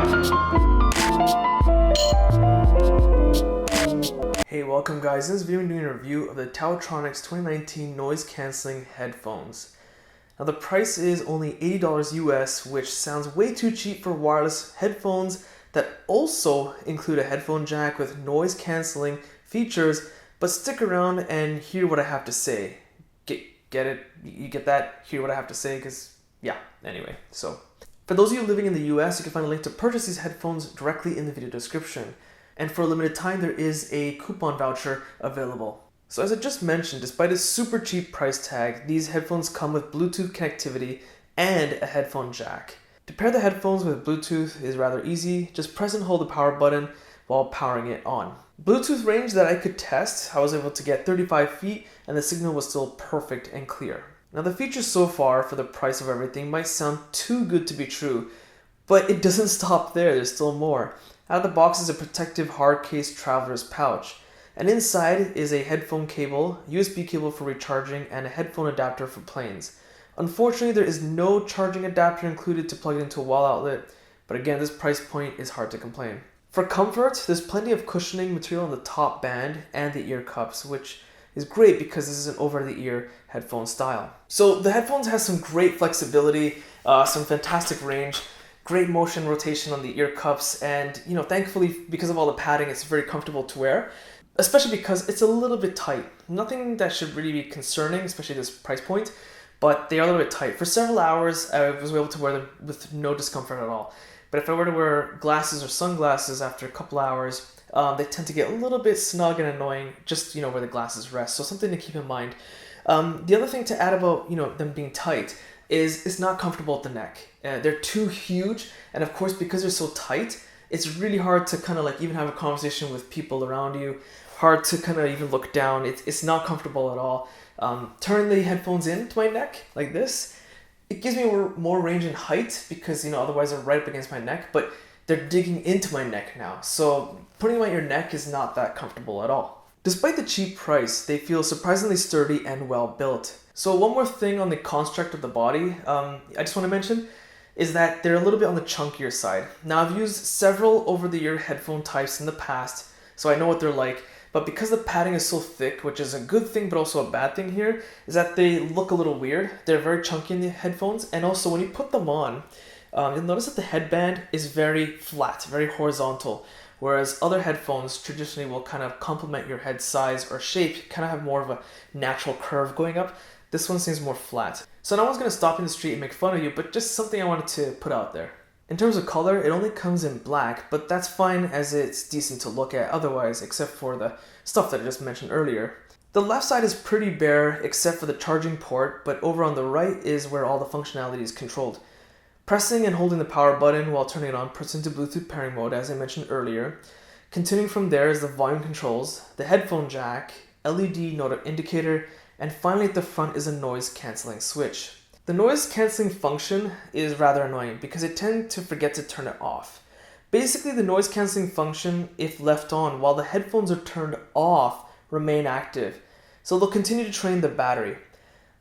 Hey, welcome guys. In this video I'm doing a review of the TaoTronics 2019 noise cancelling headphones. Now the price is only $80 US, which sounds way too cheap for wireless headphones that also include a headphone jack with noise cancelling features, but stick around and hear what I have to say. Get it? You get that? Hear what I have to say? Because yeah, anyway. So for those of you living in the US, you can find a link to purchase these headphones directly in the video description. And for a limited time, there is a coupon voucher available. So as I just mentioned, despite a super cheap price tag, these headphones come with Bluetooth connectivity and a headphone jack. To pair the headphones with Bluetooth is rather easy. Just press and hold the power button while powering it on. Bluetooth range that I could test, I was able to get 35 feet and the signal was still perfect and clear. Now the features so far for the price of everything might sound too good to be true, but it doesn't stop there, there's still more. Out of the box is a protective hard case traveler's pouch, and inside is a headphone cable, USB cable for recharging, and a headphone adapter for planes. Unfortunately, there is no charging adapter included to plug it into a wall outlet, but again, this price point is hard to complain. For comfort, there's plenty of cushioning material on the top band and the ear cups, which is great because this is an over-the-ear headphone style. So the headphones has some great flexibility, some fantastic range, great motion rotation on the ear cups, and thankfully because of all the padding, it's very comfortable to wear, especially because it's a little bit tight. Nothing that should really be concerning, especially this price point, but they are a little bit tight. For several hours, I was able to wear them with no discomfort at all. But if I were to wear glasses or sunglasses after a couple hours, they tend to get a little bit snug and annoying just where the glasses rest. So something to keep in mind. The other thing to add about them being tight is it's not comfortable at the neck. They're too huge, and of course because they're so tight, it's really hard to kind of even have a conversation with people around you. Hard to kind of even look down. It's not comfortable at all. Turn the headphones into my neck like this. It gives me more range and height because otherwise they're right up against my neck, but they're digging into my neck now. So putting them on your neck is not that comfortable at all. Despite the cheap price, they feel surprisingly sturdy and well built. So one more thing on the construct of the body, I just want to mention, is that they're a little bit on the chunkier side. Now I've used several over-the-ear headphone types in the past, so I know what they're like, but because the padding is so thick, which is a good thing but also a bad thing here, is that they look a little weird. They're very chunky in the headphones, and also when you put them on, you'll notice that the headband is very flat, very horizontal, whereas other headphones traditionally will kind of complement your head size or shape, kind of have more of a natural curve going up. This one seems more flat. So no one's going to stop in the street and make fun of you, but just something I wanted to put out there. In terms of color, it only comes in black, but that's fine as it's decent to look at otherwise, except for the stuff that I just mentioned earlier. The left side is pretty bare except for the charging port, but over on the right is where all the functionality is controlled. Pressing and holding the power button while turning it on puts into Bluetooth pairing mode, as I mentioned earlier. Continuing from there is the volume controls, the headphone jack, LED note indicator, and finally at the front is a noise cancelling switch. The noise cancelling function is rather annoying because I tend to forget to turn it off. Basically, the noise cancelling function, if left on while the headphones are turned off, remain active. So they'll continue to drain the battery.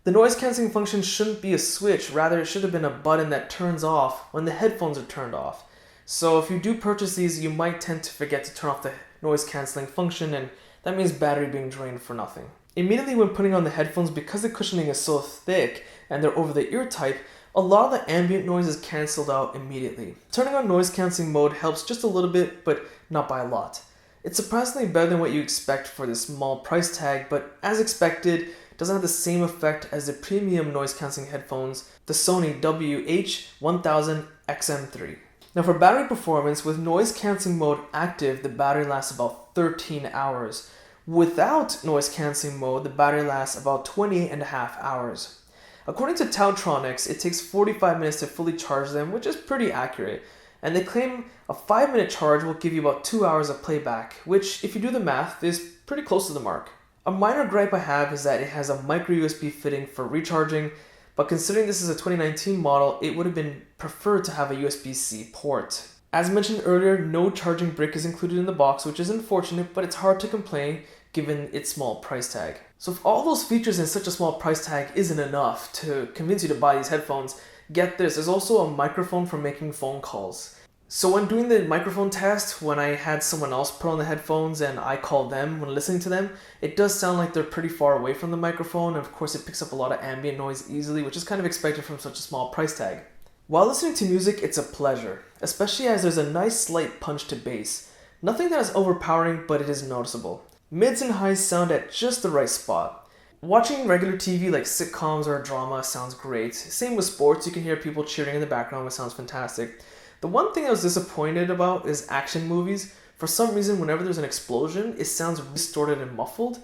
The noise cancelling function shouldn't be a switch, rather it should have been a button that turns off when the headphones are turned off. So if you do purchase these, you might tend to forget to turn off the noise cancelling function, and that means battery being drained for nothing. Immediately when putting on the headphones, because the cushioning is so thick and they're over the ear type, a lot of the ambient noise is cancelled out immediately. Turning on noise cancelling mode helps just a little bit, but not by a lot. It's surprisingly better than what you expect for this small price tag, but as expected, doesn't have the same effect as the premium noise cancelling headphones, the Sony WH-1000 XM3. Now for battery performance, with noise cancelling mode active, the battery lasts about 13 hours. Without noise cancelling mode, the battery lasts about 20.5 hours. According to TaoTronics, it takes 45 minutes to fully charge them, which is pretty accurate. And they claim a 5-minute charge will give you about 2 hours of playback, which, if you do the math, is pretty close to the mark. A minor gripe I have is that it has a micro USB fitting for recharging, but considering this is a 2019 model, it would have been preferred to have a USB-C port. As mentioned earlier, no charging brick is included in the box, which is unfortunate, but it's hard to complain given its small price tag. So if all those features in such a small price tag isn't enough to convince you to buy these headphones, get this, there's also a microphone for making phone calls. So when doing the microphone test, when I had someone else put on the headphones and I called them when listening to them, it does sound like they're pretty far away from the microphone, and of course it picks up a lot of ambient noise easily, which is kind of expected from such a small price tag. While listening to music, it's a pleasure, especially as there's a nice slight punch to bass. Nothing that is overpowering, but it is noticeable. Mids and highs sound at just the right spot. Watching regular TV like sitcoms or a drama sounds great. Same with sports, you can hear people cheering in the background, which sounds fantastic. The one thing I was disappointed about is action movies. For some reason, whenever there's an explosion, it sounds distorted and muffled.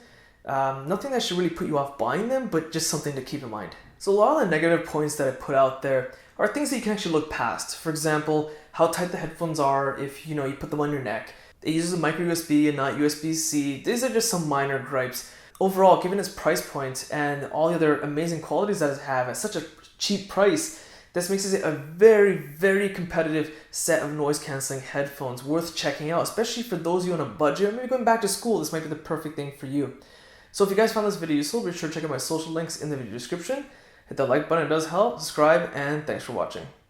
Nothing that should really put you off buying them, but just something to keep in mind. So a lot of the negative points that I put out there are things that you can actually look past. For example, how tight the headphones are if you put them on your neck. It uses a micro USB and not USB-C. These are just some minor gripes. Overall, given its price point and all the other amazing qualities that it has at such a cheap price, this makes it a very, very competitive set of noise cancelling headphones worth checking out, especially for those of you on a budget or maybe going back to school. This might be the perfect thing for you. So if you guys found this video useful, be sure to check out my social links in the video description. Hit the like button, it does help, subscribe, and thanks for watching.